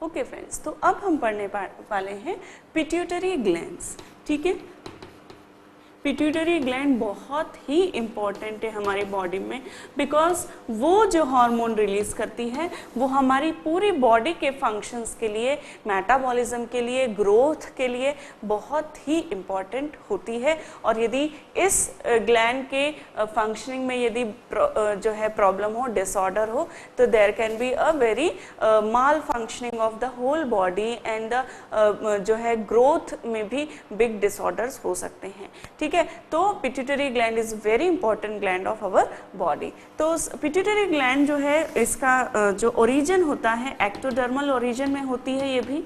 Okay friends, तो अब हम पढ़ने वाले हैं पिट्यूटरी ग्लैंड्स। ठीक है, पिट्यूटरी ग्लैंड बहुत ही इम्पॉर्टेंट है हमारी बॉडी में, बिकॉज वो जो हार्मोन रिलीज करती है वो हमारी पूरी बॉडी के फंक्शंस के लिए, मेटाबॉलिज्म के लिए, ग्रोथ के लिए बहुत ही इम्पॉर्टेंट होती है। और यदि इस ग्लैंड के फंक्शनिंग में यदि जो है प्रॉब्लम हो, डिसऑर्डर हो, तो there can be a very malfunctioning of the whole body and the जो है ग्रोथ में भी बिग डिसऑर्डर्स हो सकते हैं। ठीक है, तो pituitary gland is very important gland of our body. तो पिट्यूटरी ग्लैंड जो है इसका जो ओरिजिन होता है एक्टोडर्मल ओरिजिन में होती है ये भी,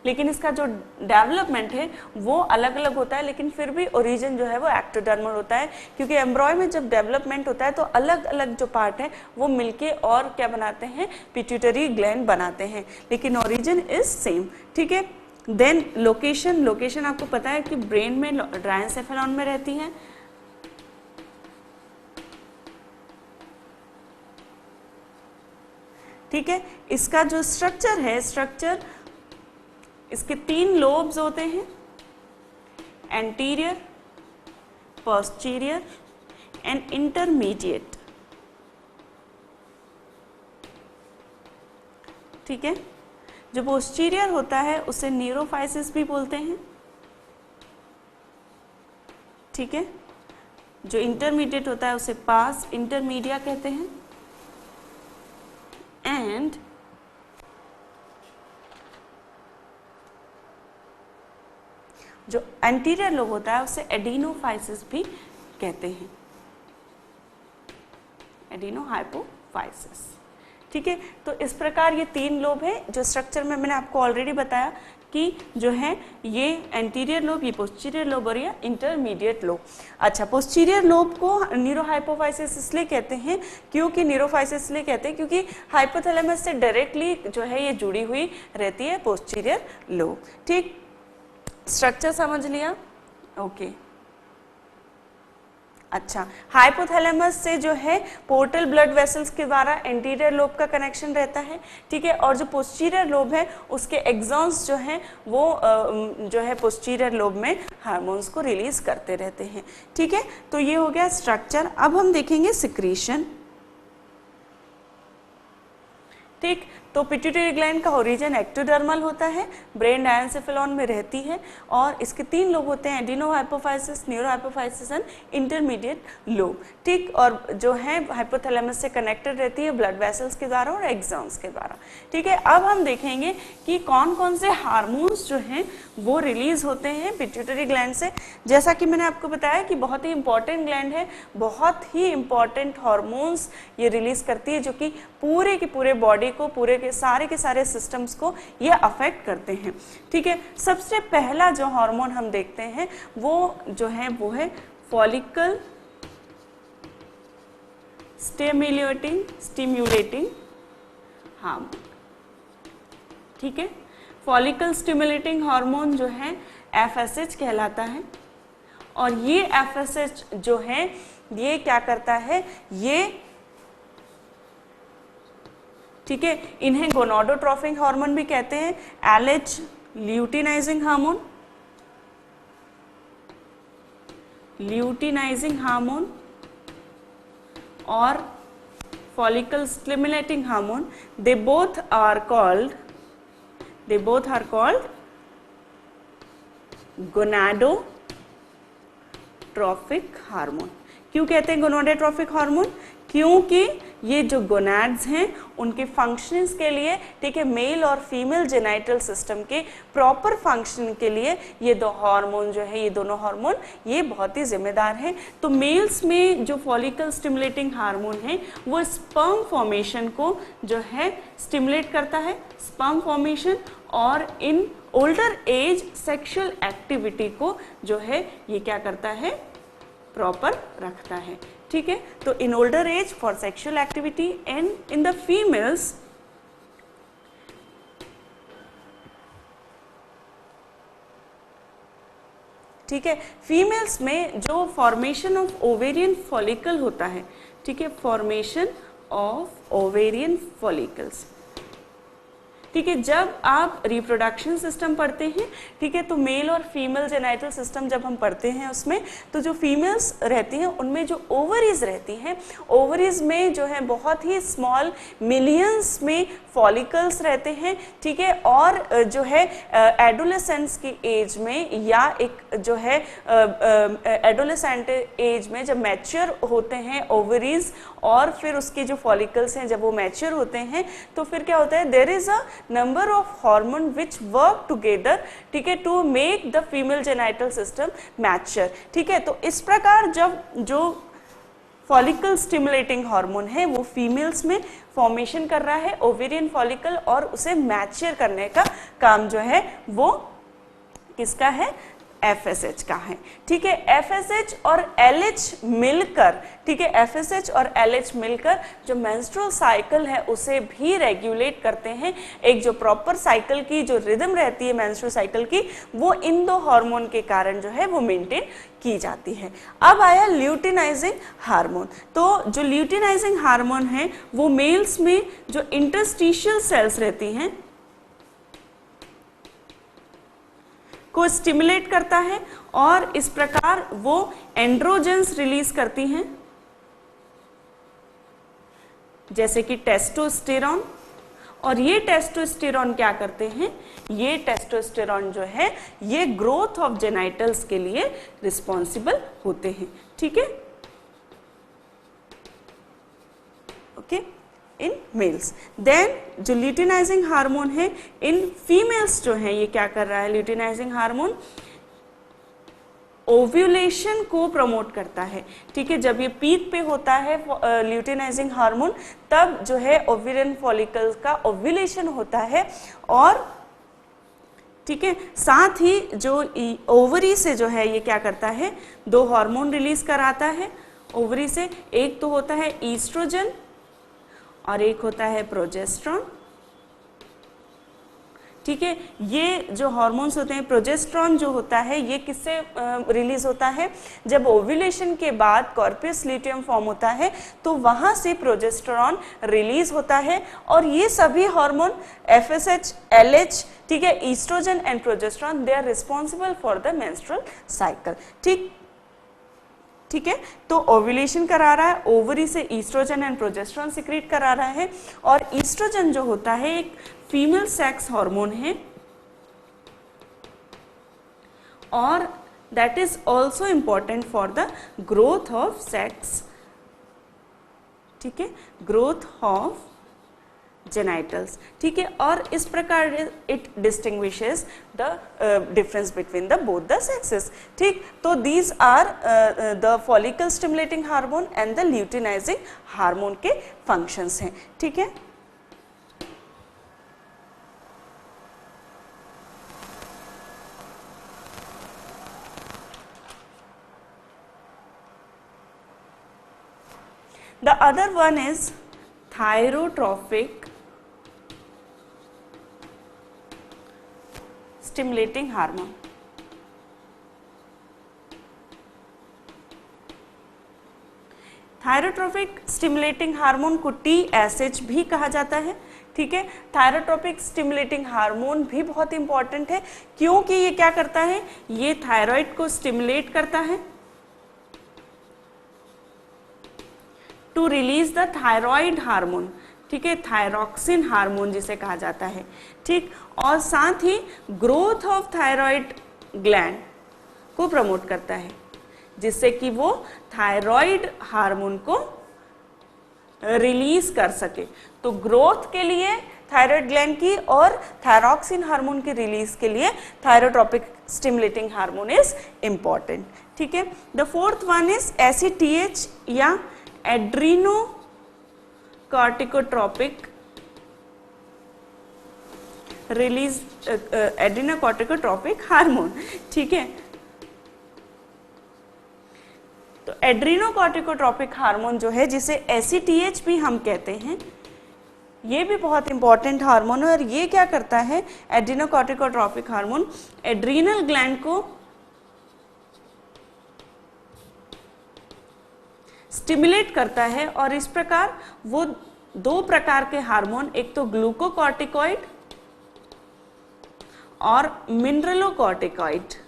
लेकिन इसका जो डेवलपमेंट है वो अलग अलग होता है, लेकिन फिर भी ओरिजिन जो है वो एक्टोडर्मल होता है, क्योंकि एम्ब्रॉय में जब डेवलपमेंट होता है तो अलग अलग जो पार्ट है वो मिलके और क्या बनाते हैं, पिट्यूटरी ग्लैंड बनाते हैं, लेकिन ओरिजिन इज सेम। ठीक है, देन लोकेशन आपको पता है कि ब्रेन में ड्राइएंसेफेलॉन में रहती है। ठीक है, इसका जो स्ट्रक्चर है, इसके 3 लोब्स होते हैं, एंटीरियर, पोस्टीरियर एंड इंटरमीडिएट। ठीक है, जो पोस्टीरियर होता है उसे न्यूरोफाइसिस भी बोलते हैं। ठीक है, जो इंटरमीडिएट होता है उसे पास इंटरमीडिया कहते हैं, एंड जो एंटीरियर लोब होता है उसे एडिनोफाइसिस भी कहते हैं, एडिनोहाइपोफाइसिस। ठीक है, तो इस प्रकार ये 3 लोब है। जो स्ट्रक्चर में मैंने आपको ऑलरेडी बताया कि जो है ये एंटीरियर लोब, ये पोस्टीरियर लोब और ये इंटरमीडिएट लोब। अच्छा, पोस्टीरियर लोब को न्यूरोहाइपोफाइसिस इसलिए कहते हैं, क्योंकि न्यूरोफाइसिस इसलिए कहते हैं क्योंकि हाइपोथैलेमस से डायरेक्टली जो है ये जुड़ी हुई रहती है पोस्टीरियर लोब। ठीक, स्ट्रक्चर समझ लिया? ओके। अच्छा, हाइपोथैलेमस से जो है पोर्टल ब्लड वेसल्स के द्वारा एंटीरियर लोब का कनेक्शन रहता है। ठीक है, और जो पोस्टीरियर लोब है उसके एक्सॉन्स जो हैं वो जो है पोस्टीरियर लोब में हार्मोन्स को रिलीज करते रहते हैं। ठीक है, तो ये हो गया स्ट्रक्चर। अब हम देखेंगे सिक्रीशन। ठीक, तो पिट्यूटरी ग्लैंड का ओरिजिन एक्टोडर्मल होता है, ब्रेन डायंसेफेलॉन में रहती है, और इसके 3 लोब होते हैं, एडिनोहाइपोफाइसिस, न्यूरोहाइपोफाइसिस एंड इंटरमीडिएट लोब। ठीक, और जो है हाइपोथैलेमस से कनेक्टेड रहती है ब्लड वेसल्स के द्वारा और एक्सॉन्स के द्वारा। ठीक है, अब हम देखेंगे कि कौन कौन से हार्मोन्स जो हैं वो रिलीज होते हैं पिट्यूटरी ग्लैंड से। जैसा कि मैंने आपको बताया कि बहुत ही इंपॉर्टेंट ग्लैंड है, बहुत ही इंपॉर्टेंट हार्मोन्स ये रिलीज करती है, जो कि पूरे के पूरे बॉडी को, पूरे के सारे सिस्टम्स को ये अफेक्ट करते हैं। ठीक है, सबसे पहला जो हार्मोन हम देखते हैं वो जो है वो है फॉलिकल स्टिम्युलेटिंग हार्मोन। ठीक है, फॉलिकल स्टिमुलेटिंग हार्मोन जो है FSH कहलाता है, और ये FSH जो है ये क्या करता है, ये ठीक है, इन्हें गोनाडोट्रोपिक हार्मोन भी कहते हैं, LH ल्यूटिनाइजिंग हार्मोन और follicle stimulating hormone, they both are called gonadotropic hormone. क्यों कहते हैं गोनाडोट्रोपिक हार्मोन? क्योंकि ये जो गोनाड्स हैं उनके फंक्शंस के लिए, ठीक है, मेल और फीमेल जेनाइटल सिस्टम के प्रॉपर फंक्शन के लिए ये 2 हार्मोन जो है, ये दोनों हार्मोन ये बहुत ही जिम्मेदार हैं। तो मेल्स में जो फॉलिकल स्टिमुलेटिंग हार्मोन है वो स्पर्म फॉर्मेशन को जो है स्टिमुलेट करता है, स्पर्म फॉर्मेशन, और in older age sexual activity को जो है ये क्या करता है, प्रॉपर रखता है। ठीक है, तो in older age for sexual activity and in the females ठीक है, फीमेल्स में जो फॉर्मेशन ऑफ ओवेरियन फॉलिकल होता है, ठीक है, फॉर्मेशन ऑफ ओवेरियन फॉलिकल्स। ठीक है, जब आप रिप्रोडक्शन सिस्टम पढ़ते हैं, ठीक है, तो मेल और फीमेल जेनाइटल सिस्टम जब हम पढ़ते हैं उसमें, तो जो फीमेल्स रहती हैं उनमें जो ओवरीज रहती हैं, ओवरीज में जो है बहुत ही स्मॉल मिलियंस में फॉलिकल्स रहते हैं। ठीक है, और जो है एडोलेसेंस की एज में या एक जो है एडोलेसेंट एज में जब मैच्योर होते हैं ओवरीज और फिर उसके जो फॉलिकल्स हैं जब वो मैच्योर होते हैं, तो फिर क्या होता है, there is a number of hormone which work together, ठीक है, to make the female genital system mature. ठीक है, तो इस प्रकार जब जो फॉलिकल स्टिमुलेटिंग हार्मोन है वो फीमेल्स में फॉर्मेशन कर रहा है ओवेरियन फॉलिकल, और उसे मैच्योर करने का काम जो है वो किसका है, FSH का है। ठीक है, FSH और LH मिलकर, ठीक है, FSH और LH मिलकर जो मेंस्ट्रुअल साइकिल है उसे भी रेगुलेट करते हैं। एक जो प्रॉपर साइकिल की जो रिदम रहती है मेंस्ट्रुअल साइकिल की, वो इन दो हार्मोन के कारण जो है वो मेंटेन की जाती है। अब आया ल्यूटिनाइजिंग हार्मोन। तो जो ल्यूटिनाइजिंग हार्मोन है वो मेल्स में जो इंटरस्टिशियल सेल्स रहती हैं को स्टिमुलेट करता है और इस प्रकार वो एंड्रोजेंस रिलीज करती हैं, जैसे कि टेस्टोस्टेरॉन। और ये टेस्टोस्टेरॉन क्या करते हैं, ये टेस्टोस्टेरॉन जो है ये ग्रोथ ऑफ जेनाइटल्स के लिए रिस्पॉन्सिबल होते हैं। ठीक है, ओके, इन मेल्स। देन जो ल्यूटिनाइजिंग हार्मोन है इन फीमेल्स जो है ये क्या कर रहा है, ल्यूटिनाइजिंग हार्मोन ओव्यूलेशन को प्रमोट करता है। ठीक है, जब ये पीक पे होता है ल्यूटिनाइजिंग हार्मोन, तब जो है ओवेरियन फॉलिकल्स का ओव्यूलेशन होता है। और ठीक है, साथ ही जो ओवरी से जो है ये क्या करता है, दो हार्मोन रिलीज कराता है ओवरी से। एक तो होता है ईस्ट्रोजन और एक होता है प्रोजेस्टेरॉन। ठीक है, ये जो हार्मोन्स होते हैं, प्रोजेस्टेरॉन जो होता है ये किससे रिलीज होता है, जब ओव्यूलेशन के बाद कॉर्पस ल्यूटियम फॉर्म होता है तो वहां से प्रोजेस्टेरॉन रिलीज होता है। और ये सभी हार्मोन FSH, LH, ठीक है, oestrogen and progesterone, they are responsible for the menstrual cycle. ठीक है, तो ओव्यूलेशन करा रहा है, ओवरी से ईस्ट्रोजन एंड प्रोजेस्टेरॉन सिक्रीट करा रहा है। और ईस्ट्रोजन जो होता है एक फीमेल सेक्स हार्मोन है और that is also important for the growth of sex. ठीक है, ग्रोथ ऑफ जेनाइटल्स। ठीक है, और इस प्रकार it distinguishes the difference between the both the sexes. ठीक, तो these are the follicle stimulating hormone and the luteinising hormone के फंक्शंस हैं। ठीक है, the other one is thyrotrophic stimulating hormone। Thyrotropic stimulating hormone को TSH भी कहा जाता है। ठीक है, थायरोट्रोपिक स्टिमुलेटिंग हार्मोन भी बहुत इंपॉर्टेंट है क्योंकि ये क्या करता है, ये थायराइड को स्टिमुलेट करता है to release the thyroid hormone. ठीक है, थायरॉक्सिन हार्मोन जिसे कहा जाता है। ठीक, और साथ ही ग्रोथ ऑफ थायराइड ग्लैंड को प्रमोट करता है जिससे कि वो थायराइड हार्मोन को रिलीज कर सके। तो ग्रोथ के लिए थायराइड ग्लैंड की और थायरॉक्सिन हार्मोन की रिलीज के लिए thyrotropic stimulating hormone is important. ठीक है, the fourth one is ACTH या एड्रीनो कॉर्टिकोट्रोपिक रिलीज एड्रीनोकॉर्टिकोट्रोपिक हार्मोन। ठीक है, तो एड्रीनोकॉर्टिकोट्रोपिक हार्मोन जो है जिसे ACTH भी हम कहते हैं, ये भी बहुत इंपॉर्टेंट हार्मोन है। और ये क्या करता है, एड्रीनोकॉर्टिकोट्रोपिक हार्मोन एड्रीनल ग्लैंड को स्टिमुलेट करता है। और इस प्रकार वो दो प्रकार के हार्मोन, एक तो ग्लूकोकॉर्टिकॉइड और मिनरलोकॉर्टिकॉइड,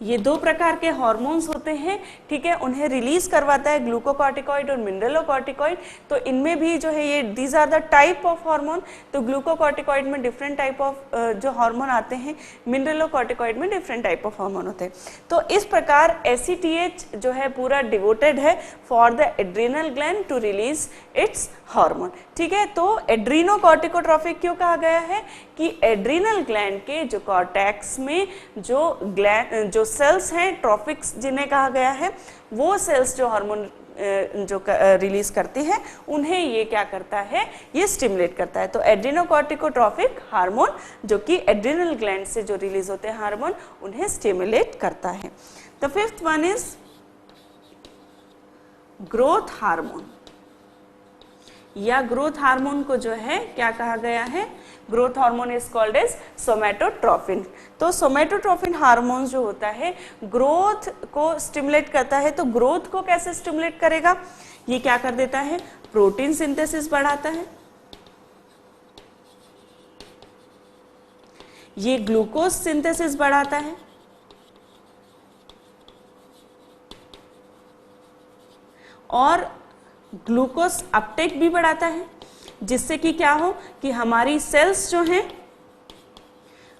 ये दो प्रकार के हार्मोन्स होते हैं, ठीक है, उन्हें रिलीज करवाता है ग्लूकोकॉर्टिकॉइड और मिनरलोकॉर्टिकॉइड। तो इनमें भी जो है ये these are the type of hormone. तो ग्लूकोकॉर्टिकॉइड में डिफरेंट टाइप ऑफ जो हार्मोन आते हैं, मिनरलोकॉर्टिकॉइड में डिफरेंट टाइप ऑफ हार्मोन होते हैं। तो इस प्रकार एसीटीएच जो है पूरा डिवोटेड है for the adrenal gland to release its hormone, ठीक है। तो एड्रीनोकॉर्टिकोट्रॉफिक क्यों कहा गया है कि एड्रिनल ग्लैंड के जो कॉर्टेक्स में जो सेल्स हैं, ट्रॉफिक्स जिन्हें कहा गया है, वो सेल्स जो हार्मोन जो रिलीज करती है उन्हें ये क्या करता है, ये स्टिमुलेट करता है। तो एड्रीनोकॉर्टिकोट्रॉफिक हार्मोन जो कि एड्रिनल ग्लैंड से जो रिलीज होते हैं हार्मोन, उन्हें स्टिमुलेट करता है। The fifth one is growth hormone, या ग्रोथ हार्मोन को जो है क्या कहा गया है, growth hormone is called as somatotrophin. तो सोमैटोट्रोफिन हार्मोन जो होता है ग्रोथ को स्टिमुलेट करता है। तो ग्रोथ को कैसे स्टिमुलेट करेगा, ये क्या कर देता है, प्रोटीन सिंथेसिस बढ़ाता है, ये ग्लूकोज सिंथेसिस बढ़ाता है, और ग्लूकोज अपटेक भी बढ़ाता है, जिससे कि क्या हो कि हमारी सेल्स जो हैं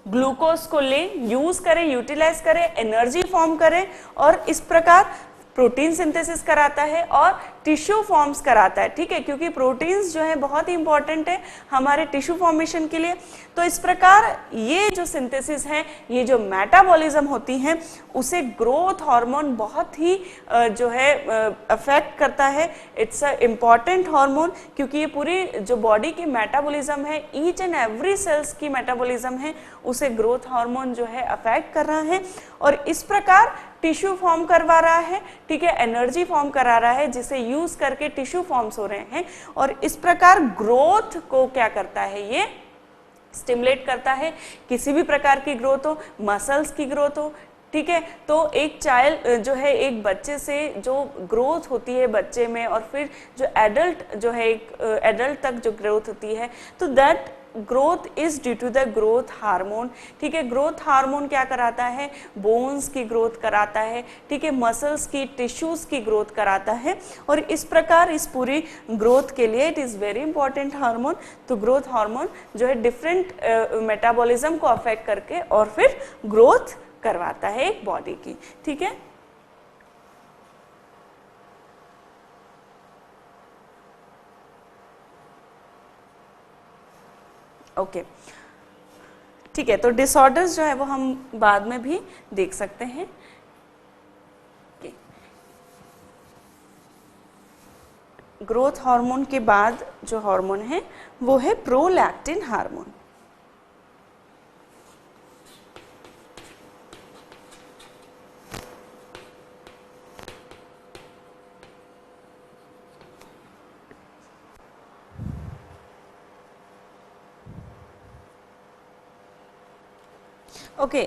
ग्लूकोज को ले, यूज करें, यूटिलाइज करें, एनर्जी फॉर्म करें, और इस प्रकार प्रोटीन सिंथेसिस कराता है और टिश्यू फॉर्म्स कराता है, ठीक है, क्योंकि प्रोटीन्स जो है बहुत ही इंपॉर्टेंट है हमारे टिश्यू फॉर्मेशन के लिए। तो इस प्रकार ये जो सिंथेसिस है, ये जो मेटाबॉलिज्म होती है, उसे ग्रोथ हार्मोन बहुत ही जो है अफेक्ट करता है। इट्स अ इम्पॉर्टेंट हार्मोन, क्योंकि ये पूरी जो बॉडी की मेटाबॉलिज्म है, ईच एंड एवरी सेल्स की मेटाबॉलिज्म है, उसे ग्रोथ हार्मोन जो है अफेक्ट कर रहा है, और इस प्रकार टिश्यू फॉर्म करवा रहा है, ठीक है, एनर्जी फॉर्म करा रहा है, जिसे यूज करके टिश्यू फॉर्म्स हो रहे हैं, और इस प्रकार ग्रोथ को क्या करता है, ये स्टिमुलेट करता है। किसी भी प्रकार की ग्रोथ हो, मसल्स की ग्रोथ हो, ठीक है। तो एक चाइल्ड जो है, एक बच्चे से जो ग्रोथ होती है बच्चे में, और फिर जो एडल्ट जो है, एक एडल्ट तक जो ग्रोथ होती है, तो that growth is due to the growth hormone, ठीक है। ग्रोथ हार्मोन क्या कराता है, बोन्स की ग्रोथ कराता है, ठीक है, मसल्स की, टिश्यूज की ग्रोथ कराता है, और इस प्रकार इस पूरी ग्रोथ के लिए it is very important hormone. तो ग्रोथ हार्मोन जो है डिफरेंट मेटाबॉलिज्म को अफेक्ट करके और फिर ग्रोथ करवाता है एक बॉडी की, ठीक है। ओके, ठीक है। तो डिसऑर्डर्स जो है वो हम बाद में भी देख सकते हैं। ग्रोथ हार्मोन के बाद जो हार्मोन है वो है prolactin hormone. Okay,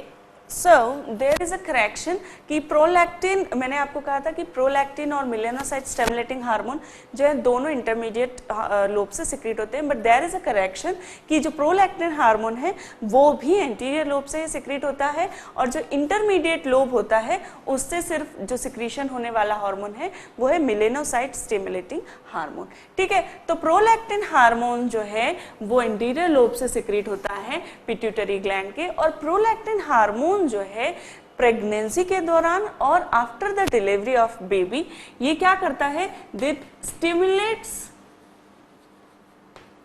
so there is a correction कि प्रोलैक्टिन, मैंने आपको कहा था कि प्रोलैक्टिन और मेलानोसाइट स्टिमुलेटिंग हार्मोन जो है दोनों इंटरमीडिएट लोब से सिक्रीट होते हैं, but there is a correction कि जो प्रोलैक्टिन हार्मोन है वो भी एंटीरियर लोब से सिक्रीट होता है, और जो इंटरमीडिएट लोब होता है उससे सिर्फ जो सिक्रीशन होने वाला हार्मोन है वो है मेलानोसाइट स्टिमुलेटिंग हार्मोन, ठीक है। तो प्रोलैक्टिन हार्मोन जो है वो एंटीरियर लोब से सिक्रीट होता है पिट्यूटरी ग्लैंड के, और प्रोलैक्टिन हार्मोन जो है प्रेगनेंसी के दौरान और after the delivery of baby ये क्या करता है, दिट स्टिमुलेट्स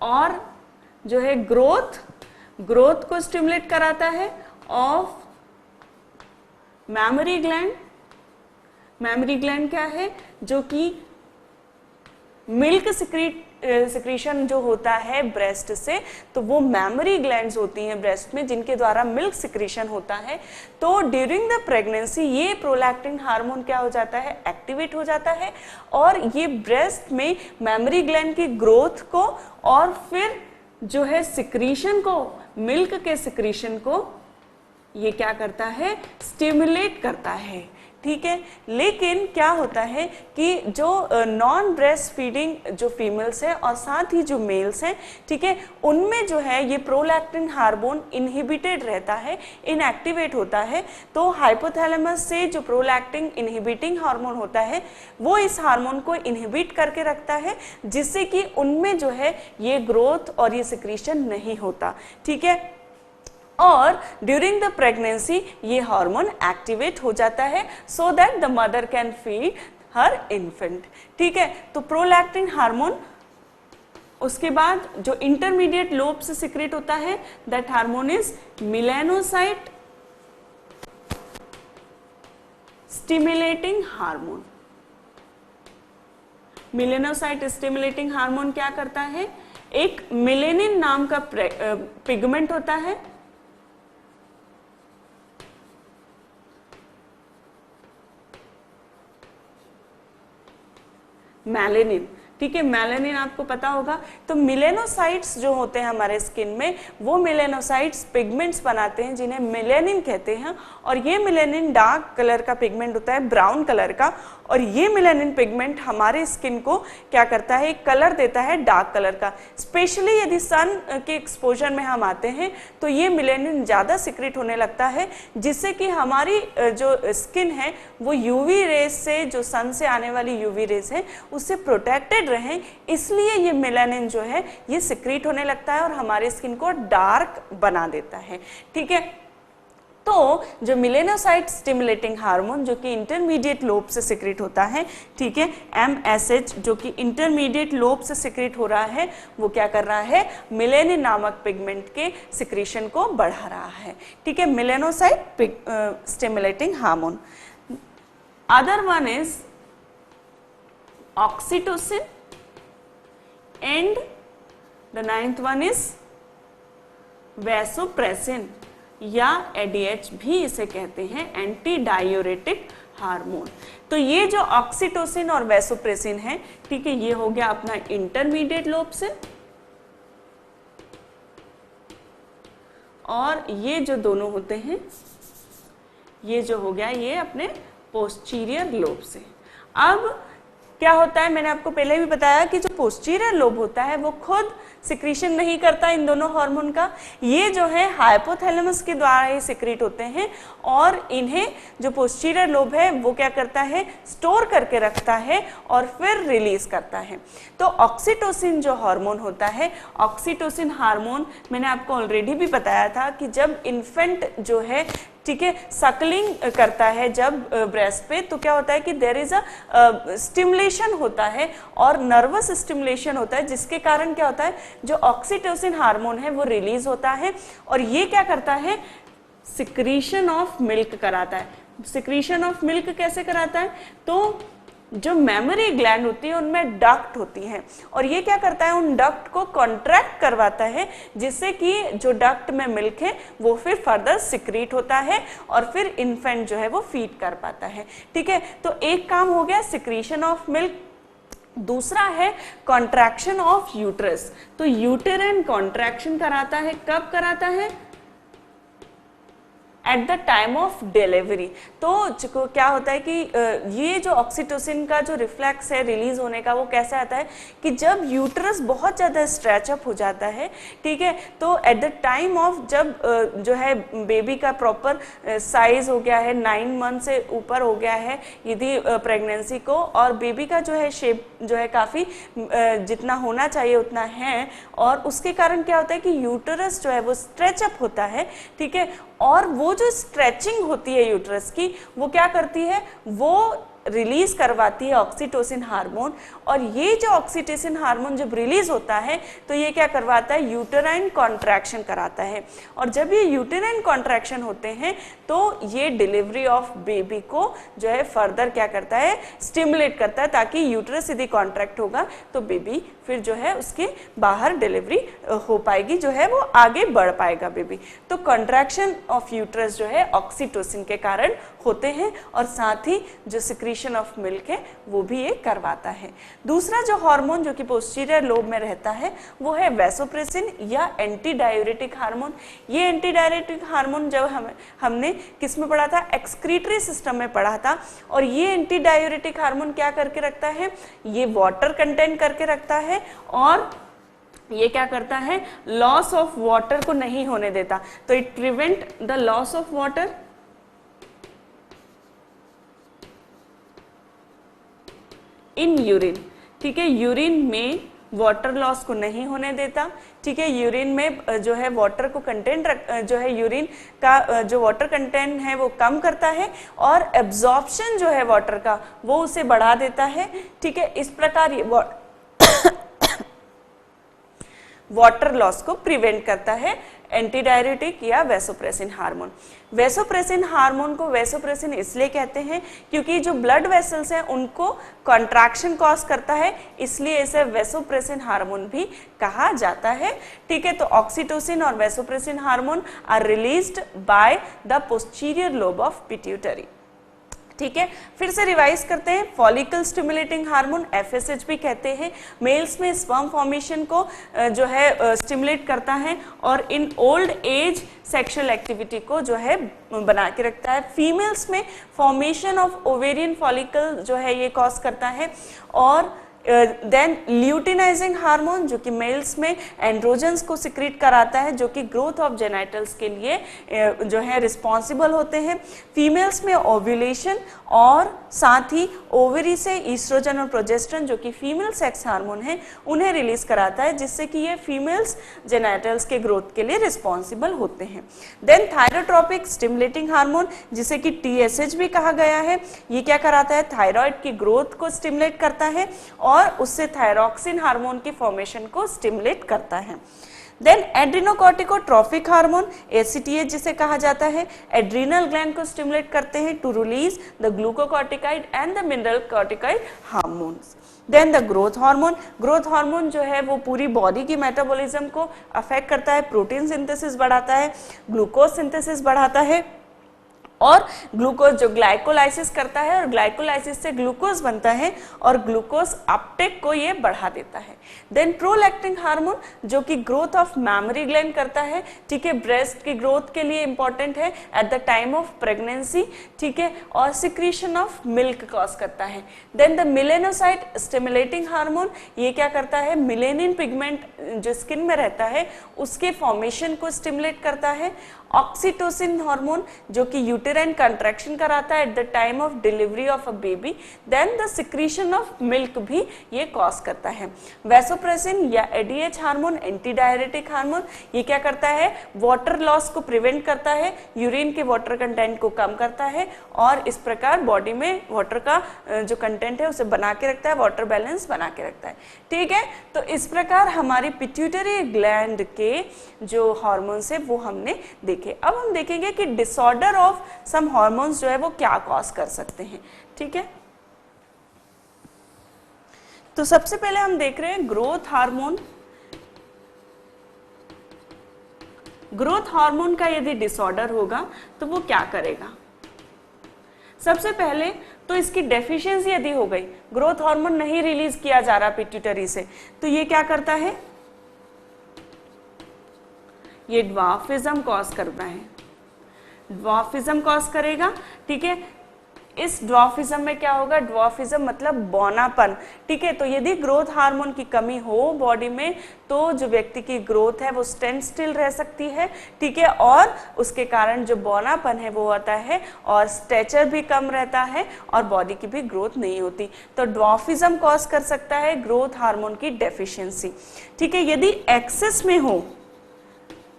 और जो है ग्रोथ को स्टिमुलेट कराता है of mammary gland. Mammary gland क्या है, जो कि मिल्क सिक्रीशन जो होता है ब्रेस्ट से, तो वो मैमरी ग्लैंड्स होती हैं ब्रेस्ट में जिनके द्वारा मिल्क सिक्रीशन होता है। तो ड्यूरिंग द प्रेगनेंसी ये प्रोलैक्टिन हार्मोन क्या हो जाता है, एक्टिवेट हो जाता है, और ये ब्रेस्ट में मैमरी ग्लैंड की ग्रोथ को और फिर जो है सिक्रीशन को, मिल्क के सिक्रीशन को ये क्या करता है, स्टिमुलेट करता है, ठीक है। लेकिन क्या होता है कि जो नॉन ब्रेस्ट फीडिंग जो फीमेल्स हैं और साथ ही जो मेल्स हैं, ठीक है, उनमें जो है ये प्रोलैक्टिन हार्मोन इनहिबिटेड रहता है, इनएक्टिवेट होता है। तो हाइपोथैलेमस से जो प्रोलैक्टिन इनहिबिटिंग हार्मोन होता है वो इस हार्मोन को इनहिबिट करके रखता है, जिससे कि उनमें जो है ये ग्रोथ और ये सिक्रीशन नहीं होता, ठीक है। और ड्यूरिंग द प्रेगनेंसी ये हार्मोन एक्टिवेट हो जाता है so that the mother can feed her infant, ठीक है। तो प्रोलैक्टिन हार्मोन, उसके बाद जो इंटरमीडिएट लोब से सिक्रेट होता है that hormone is melanocyte stimulating hormone. Melanocyte stimulating hormone क्या करता है, एक मेलेनिन नाम का पिगमेंट होता है, मेलेनिन, ठीक है। मेलेनिन आपको पता होगा। तो मेलेनोसाइट्स जो होते हैं हमारे स्किन में, वो मेलेनोसाइट्स पिगमेंट्स बनाते हैं जिन्हें मेलेनिन कहते हैं। और ये मेलेनिन डार्क कलर का पिगमेंट होता है, ब्राउन कलर का। और ये मेलेनिन पिगमेंट हमारे स्किन को क्या करता है, कलर देता है डार्क कलर का। स्पेशली यदि सन के एक्सपोजर में हम आते हैं तो ये मेलेनिन ज़्यादा सिक्रेट होने लगता है, जिससे कि हमारी जो स्किन है वो यूवी रेज से, जो सन से आने वाली यूवी रेज है, उससे प्रोटेक्टेड रहें। इसलिए ये मेलानिन जो है ये सिक्रेट होने लगता है और हमारे स्किन को डार्क बना देता है, ठीक है। तो जो मेलानोसाइट स्टिमुलेटिंग हार्मोन जो कि इंटरमीडिएट लोब से सिक्रेट होता है, ठीक है, MSH जो कि इंटरमीडिएट लोब से सिक्रेट हो रहा है, वो क्या कर रहा है, मेलेनिन नामक पिगमेंट के सिक्रेशन को बढ़ा रहा है, ठीक है, melanocyte stimulating hormone. Other one is oxytocin and the ninth one is vasopressin या ADH भी इसे कहते हैं, एंटी डायूरेटिक हार्मोन। तो ये जो ऑक्सीटोसिन और वैसोप्रेसिन है, ठीक है, ये हो गया अपना इंटरमीडिएट लोब से, और ये जो दोनों होते हैं ये जो हो गया ये अपने पोस्टीरियर लोब से। अब क्या होता है, मैंने आपको पहले भी बताया कि जो पोस्टीरियर लोब होता है वो खुद सिक्रीशन नहीं करता इन दोनों हार्मोन का, ये जो है हाइपोथैलेमस के द्वारा ही सिक्रीट होते हैं। और इन्हें जो पोस्टीरियर लोब है वो क्या करता है, स्टोर करके रखता है और फिर रिलीज करता है। तो ऑक्सीटोसिन जो हार्मोन होता है, ऑक्सीटोसिन हार्मोन मैंने आपको ऑलरेडी भी बताया था कि जब इन्फेंट जो है, ठीक है, सकलिंग करता है जब ब्रेस्ट पे, तो क्या होता है कि देयर इज अ स्टिमुलेशन होता है और नर्वस स्टिमुलेशन होता है, जिसके कारण क्या होता है, जो ऑक्सीटोसिन हार्मोन है वो रिलीज होता है और ये क्या करता है, सिक्रीशन ऑफ मिल्क कराता है। सिक्रीशन ऑफ मिल्क कैसे कराता है, तो जो मेमोरी ग्लैंड होती है उनमें डक्ट होती हैं और ये क्या करता है, उन डक्ट को कॉन्ट्रैक्ट करवाता है, जिससे कि जो डक्ट में मिल्क है वो फिर फर्दर सिक्रीट होता है और फिर इन्फेंट जो है वो फीड कर पाता है, ठीक है। तो एक काम हो गया सिक्रीशन ऑफ मिल्क, दूसरा है कॉन्ट्रैक्शन ऑफ यूट्रस। तो यूटेराइन कॉन्ट्रैक्शन कराता है, कब कराता है, at the time of delivery. तो क्या होता है कि ये जो ऑक्सीटोसिन का जो रिफ्लेक्स है रिलीज होने का, वो कैसे आता है कि जब यूट्रस बहुत ज़्यादा स्ट्रेचअप हो जाता है, ठीक है, तो एट द टाइम ऑफ जब जो है बेबी का प्रॉपर साइज हो गया है, 9 मंथ से ऊपर हो गया है यदि प्रेगनेंसी को, और बेबी का जो है शेप जो है काफ़ी जितना होना चाहिए उतना है, और उसके कारण क्या होता है कि यूट्रस जो है वो स्ट्रेचअप होता है, ठीक है। और वो जो स्ट्रेचिंग होती है यूट्रस की, वो क्या करती है, वो रिलीज करवाती है ऑक्सीटोसिन हार्मोन। और ये जो ऑक्सीटोसिन हार्मोन जब रिलीज होता है तो ये क्या करवाता है, यूटेराइन कॉन्ट्रैक्शन कराता है। और जब ये यूटेराइन कॉन्ट्रैक्शन होते हैं तो ये डिलीवरी ऑफ बेबी को जो है फर्दर क्या करता है, स्टिमुलेट करता है, ताकि यूट्रस यदि कॉन्ट्रैक्ट होगा तो बेबी फिर जो है उसके बाहर डिलीवरी हो पाएगी, जो है वो आगे बढ़ पाएगा बेबी। तो कंट्रैक्शन ऑफ यूट्रस जो है ऑक्सीटोसिन के कारण होते हैं और साथ ही जो सिक्रीशन ऑफ मिल्क है वो भी ये करवाता है। दूसरा जो हार्मोन जो कि पोस्टीरियर लोब में रहता है वो है वैसोप्रेसिन या एंटी डायूरेटिक हार्मोन। ये एंटी डायूरेटिक हार्मोन जब हमने किस में पढ़ा था, एक्सक्रीटरी सिस्टम में पढ़ा था। और ये एंटी डायूरेटिक हार्मोन क्या करके रखता है, ये वाटर कंटेंट करके रखता है और ये क्या करता है, लॉस ऑफ वाटर को नहीं होने देता। तो it prevent the loss of water in urine. ठीक है, यूरिन में वाटर लॉस को नहीं होने देता। ठीक है, यूरिन में जो है वाटर को कंटेंट जो है यूरिन का जो वाटर कंटेंट है वो कम करता है और एब्जॉर्प्शन जो है वाटर का वो उसे बढ़ा देता है। ठीक है, इस प्रकार ये वाटर लॉस को प्रिवेंट करता है एंटी डायरेटिक या वैसोप्रेसिन हार्मोन। वैसोप्रेसिन हार्मोन को वैसोप्रेसिन इसलिए कहते हैं क्योंकि जो ब्लड वेसल्स हैं उनको कॉन्ट्रैक्शन कॉज करता है, इसलिए इसे वैसोप्रेसिन हार्मोन भी कहा जाता है। ठीक है, तो ऑक्सीटोसिन और vasopressin hormone are released by the posterior lobe of pituitary. ठीक है, फिर से रिवाइज करते हैं। फॉलिकल स्टिमुलेटिंग हार्मोन एफएसएच भी कहते हैं, मेल्स में स्पर्म फॉर्मेशन को जो है स्टिमुलेट करता है और in old age sexual activity को जो है बना के रखता है। फीमेल्स में फॉर्मेशन ऑफ ओवेरियन फॉलिकल जो है ये कॉज करता है। और देन ल्यूटिनाइजिंग हार्मोन जो कि मेल्स में एंड्रोजन्स को सिक्रीट कराता है, जो कि ग्रोथ ऑफ जेनाइटल्स के लिए जो है रिस्पॉन्सिबल होते हैं। फीमेल्स में ओव्यूलेशन और साथ ही ओवरी से ईस्ट्रोजन और प्रोजेस्टेरोन जो कि फीमेल सेक्स हार्मोन है उन्हें रिलीज कराता है, जिससे कि ये फीमेल्स जेनाइटल्स के ग्रोथ के लिए रिस्पॉन्सिबल होते हैं। देन थायरोट्रोपिक स्टिमुलेटिंग हार्मोन जिसे कि TSH भी कहा गया है, ये क्या कराता है, थायराइड की ग्रोथ को स्टिमुलेट करता है और उससे थायरोक्सिन हार्मोन की फॉर्मेशन को स्टिमुलेट करता है। देन एड्रिनोकॉर्टिकोट्रोफिक हार्मोन ACTH जिसे कहा जाता है, एड्रीनल ग्लैंड को स्टिमुलेट करते हैं to release the glucocorticoid and the mineral corticoid hormones. Then the growth hormone जो है वो पूरी बॉडी की मेटाबॉलिज्म को अफेक्ट करता है, प्रोटीन सिंथेसिस बढ़ाता है, ग्लूकोज सिंथेसिस बढ़ाता है और ग्लूकोज जो ग्लाइकोलाइसिस करता है और ग्लाइकोलाइसिस से ग्लूकोज बनता है और ग्लूकोज अपटेक को ये बढ़ा देता है। देन प्रोलैक्टिन हार्मोन जो कि ग्रोथ ऑफ मैमरी ग्लैंड करता है। ठीक है, ब्रेस्ट की ग्रोथ के लिए इंपॉर्टेंट है at the time of pregnancy. ठीक है, और सिक्रीशन ऑफ मिल्क कॉज करता है। Then the melanocyte stimulating hormone ये क्या करता है, मिलेनिन पिगमेंट जो स्किन में रहता है उसके फॉर्मेशन को स्टिमुलेट करता है। ऑक्सीटोसिन हार्मोन जो कि यूटेराइन कंट्रैक्शन कराता है at the time of delivery of a baby. Then the secretion of milk भी ये कॉज करता है। वैसोप्रेसिन या ADH hormone anti diuretic hormone ये क्या करता है, वाटर लॉस को प्रिवेंट करता है, यूरिन के वाटर कंटेंट को कम करता है और इस प्रकार बॉडी में वाटर का जो कंटेंट है उसे बना के रखता है, वाटर बैलेंस बना के रखता है। ठीक है, तो इस प्रकार हमारी पिट्यूटरी ग्लैंड के जो हार्मोन्स है वो हमने देखे। अब हम देखेंगे कि डिसऑर्डर ऑफ सम हार्मोन्स जो है वो क्या कॉज कर सकते हैं। ठीक है, तो सबसे पहले हम देख रहे हैं ग्रोथ हार्मोन। ग्रोथ हार्मोन का यदि डिसऑर्डर होगा तो वो क्या करेगा, सबसे पहले तो इसकी डेफिशिएंसी यदि हो गई, ग्रोथ हार्मोन नहीं रिलीज किया जा रहा पिट्यूटरी से, तो ये क्या करता है, ये ड्वार्फिज्म कॉज करता है, ड्वार्फिज्म कॉज करेगा। ठीक है, इस ड्वार्फिज्म में क्या होगा, ड्वार्फिज्म मतलब बौनापन। ठीक है, तो यदि ग्रोथ हार्मोन की कमी हो बॉडी में तो जो व्यक्ति की ग्रोथ है वो स्टैंड स्टिल रह सकती है। ठीक है, और उसके कारण जो बौनापन है वो आता है और स्टेचर भी कम रहता है और बॉडी की भी ग्रोथ नहीं होती। तो ड्वार्फिज्म कॉज कर सकता है ग्रोथ हार्मोन की डेफिशिएंसी। ठीक है, यदि एक्सेस में हो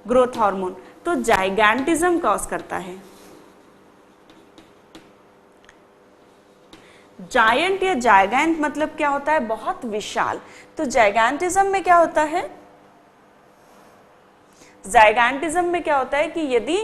ग्रोथ हार्मोन तो जाइगैंटिज्म कॉज करता है। जायंट या जाइगैंट मतलब क्या होता है, बहुत विशाल। तो जाइगैंटिज्म में क्या होता है, जाइगैंटिज्म में क्या होता है कि यदि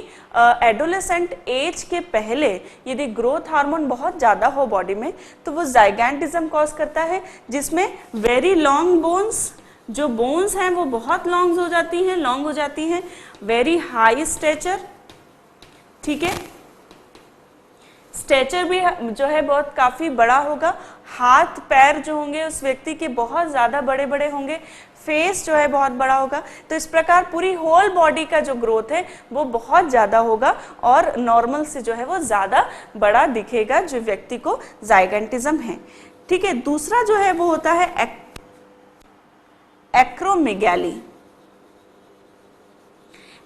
एडोलेसेंट एज के पहले यदि ग्रोथ हार्मोन बहुत ज़्यादा हो बॉडी में तो वो जाइगैंटिज्म कॉज करता है, जिसमें वेरी लॉन्ग बोन्स, जो बोन्स हैं वो बहुत लॉन्ग हो जाती हैं, वेरी हाई स्टेचर, ठीक है, स्टेचर भी जो है बहुत काफ़ी बड़ा होगा, हाथ पैर जो होंगे उस व्यक्ति के बहुत ज़्यादा बड़े बड़े होंगे, फेस जो है बहुत बड़ा होगा। तो इस प्रकार पूरी होल बॉडी का जो ग्रोथ है वो बहुत ज़्यादा होगा और नॉर्मल से जो है वो ज़्यादा बड़ा दिखेगा जो व्यक्ति को जाइगैंटिज्म है, ठीक है। दूसरा जो है वो होता है एक्रोमेगैली।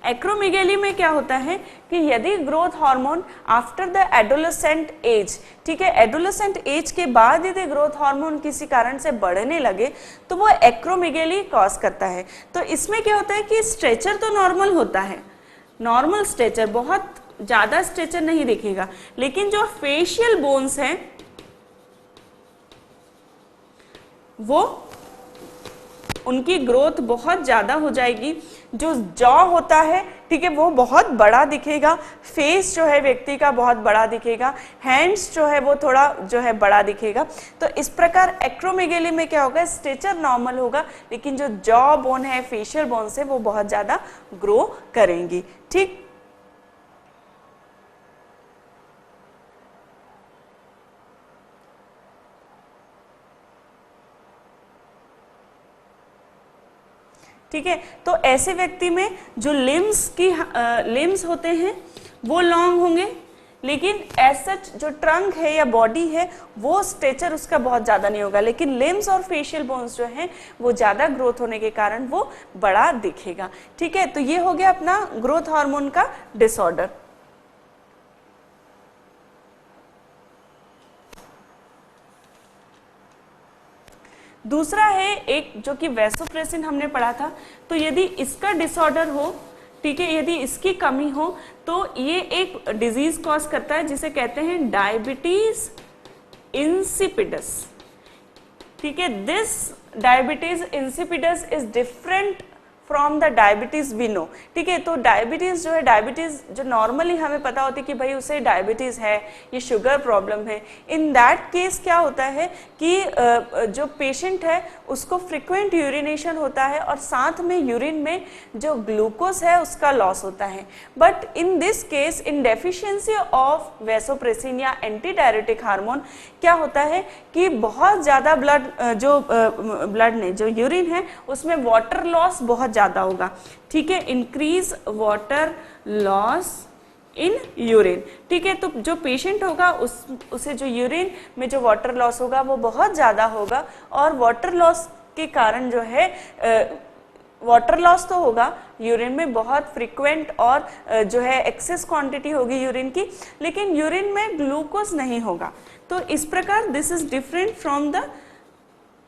एक्रोमेगैली में क्या होता है कि यदि growth hormone after the adolescent age, ठीक है, एडोलेसेंट एज के बाद यदि ग्रोथ हार्मोन किसी कारण से बढ़ने लगे तो वो एक्रोमेगैली कॉज करता है। तो इसमें क्या होता है कि स्ट्रेचर तो नॉर्मल होता है, नॉर्मल स्ट्रेचर, बहुत ज़्यादा स्ट्रेचर नहीं दिखेगा, लेकिन जो फेशियल बोन्स हैं वो उनकी ग्रोथ बहुत ज़्यादा हो जाएगी, जो जॉ होता है, ठीक है, वो बहुत बड़ा दिखेगा, फेस जो है व्यक्ति का बहुत बड़ा दिखेगा, हैंड्स जो है वो थोड़ा जो है बड़ा दिखेगा। तो इस प्रकार एक्रोमेगैली में क्या होगा, स्ट्रेचर नॉर्मल होगा लेकिन जो जॉ बोन है, फेशियल बोन्स है वो बहुत ज़्यादा ग्रो करेंगी, ठीक। ठीक है, तो ऐसे व्यक्ति में जो लिम्स होते हैं वो लॉन्ग होंगे, लेकिन एज सच जो ट्रंक है या बॉडी है वो स्ट्रेचर उसका बहुत ज़्यादा नहीं होगा, लेकिन लिम्स और फेशियल बोन्स जो हैं वो ज़्यादा ग्रोथ होने के कारण वो बड़ा दिखेगा, ठीक है। तो ये हो गया अपना ग्रोथ हार्मोन का डिसऑर्डर। दूसरा है एक जो कि वैसोप्रेसिन हमने पढ़ा था, तो यदि इसका डिसऑर्डर हो, ठीक है, यदि इसकी कमी हो तो ये एक डिजीज कॉज करता है जिसे कहते हैं डायबिटीज इंसिपिडस, ठीक है। This diabetes insipidus is different from the diabetes we know, ठीक है। तो डायबिटीज जो है, डायबिटीज जो नॉर्मली हमें पता होती है कि भाई उसे डायबिटीज है, ये शुगर प्रॉब्लम है, इन दैट केस क्या होता है कि जो पेशेंट है उसको फ्रिक्वेंट यूरिनेशन होता है और साथ में यूरिन में जो ग्लूकोज है उसका लॉस होता है। But in this case, in deficiency of vasopressin या एंटी डायरेटिक हार्मोन क्या होता है कि बहुत ज़्यादा जो यूरिन है उसमें वाटर लॉस बहुत ज़्यादा होगा, ठीक है, increase water loss in urine, ठीक है। तो जो पेशेंट होगा उसे जो यूरिन में जो वाटर लॉस होगा वो बहुत ज़्यादा होगा और वाटर लॉस के कारण जो है वाटर लॉस तो होगा, यूरिन में बहुत फ्रीक्वेंट और जो है एक्सेस क्वांटिटी होगी यूरिन की, लेकिन यूरिन में ग्लूकोज नहीं होगा। तो इस प्रकार this is different from the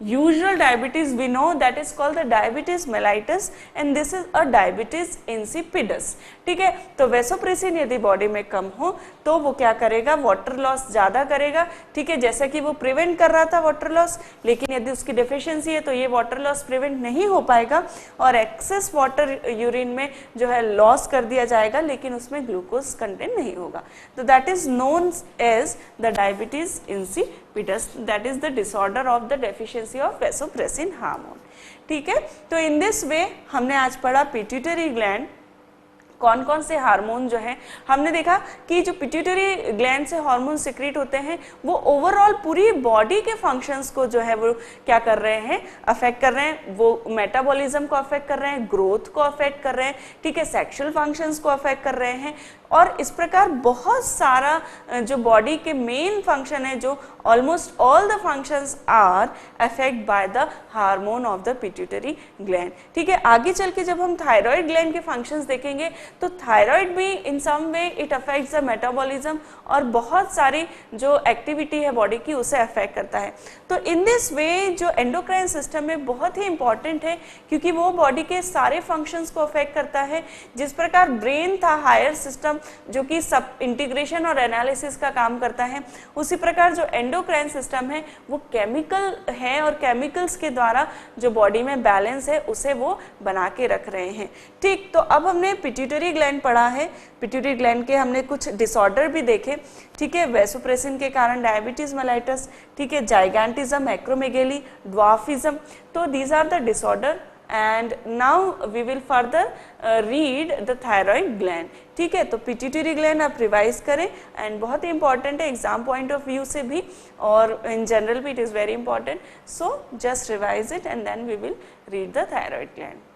usual diabetes we know, that is called the diabetes mellitus and this is a diabetes insipidus, ठीक है। तो वैसोप्रेसिन यदि बॉडी में कम हो तो वो क्या करेगा, वाटर लॉस ज़्यादा करेगा, ठीक है, जैसा कि वो प्रिवेंट कर रहा था वाटर लॉस, लेकिन यदि उसकी डेफिशिएंसी है तो ये वाटर लॉस प्रिवेंट नहीं हो पाएगा और एक्सेस वाटर यूरिन में जो है लॉस कर दिया जाएगा, लेकिन उसमें ग्लूकोज कंटेंट नहीं होगा। तो that is known as the diabetes insipidus, that is the disorder of the deficiency of vasopressin hormone, ठीक है। तो इन दिस वे हमने आज पढ़ा पिट्यूटरी ग्लैंड, कौन कौन से हार्मोन जो है, हमने देखा कि जो पिट्यूटरी ग्लैंड से हार्मोन सिक्रीट होते हैं वो ओवरऑल पूरी बॉडी के फंक्शंस को जो है वो क्या कर रहे हैं, अफेक्ट कर रहे हैं, वो मेटाबॉलिज्म को अफेक्ट कर रहे हैं, ग्रोथ को अफेक्ट कर रहे हैं, ठीक है, सेक्सुअल फंक्शंस को अफेक्ट कर रहे हैं और इस प्रकार बहुत सारा जो बॉडी के मेन फंक्शन है, जो almost all the functions are affect by the hormone of the pituitary gland, ठीक है। आगे चल के जब हम थायराइड ग्लैंड के फंक्शंस देखेंगे तो थायराइड भी in some way it affects the metabolism और बहुत सारी जो एक्टिविटी है बॉडी की उसे अफेक्ट करता है। तो इन दिस वे जो एंडोक्राइन सिस्टम है बहुत ही इंपॉर्टेंट है क्योंकि वो बॉडी के सारे फंक्शंस को अफेक्ट करता है। जिस प्रकार ब्रेन था हायर सिस्टम, जो कि सब इंटीग्रेशन और एनालिसिस का काम करता है, उसी प्रकार जो एंडोक्राइन सिस्टम है वो केमिकल है और केमिकल्स के द्वारा जो बॉडी में बैलेंस है उसे वो बना के रख रहे हैं। ठीक, तो अब हमने पिट्यूटरी ग्लैंड पढ़ा है, पिट्यूटरी ग्लैंड के हमने कुछ डिसऑर्डर भी देखे, ठीक है, वैसोप्रेसिन के कारण डायबिटीज मेलाइटस, ठीक है, जाइगैंटिज्म, एक्रोमेगेली, ड्वार्फिज्म, तो these are the disorder and now we will further read the thyroid gland. ठीक है, तो पिट्यूटरी ग्लैंड आप रिवाइज करें एंड बहुत ही इंपॉर्टेंट है एग्जाम पॉइंट ऑफ व्यू से भी और इन जनरल भी it is very important, so just revise it and then we will read the thyroid gland.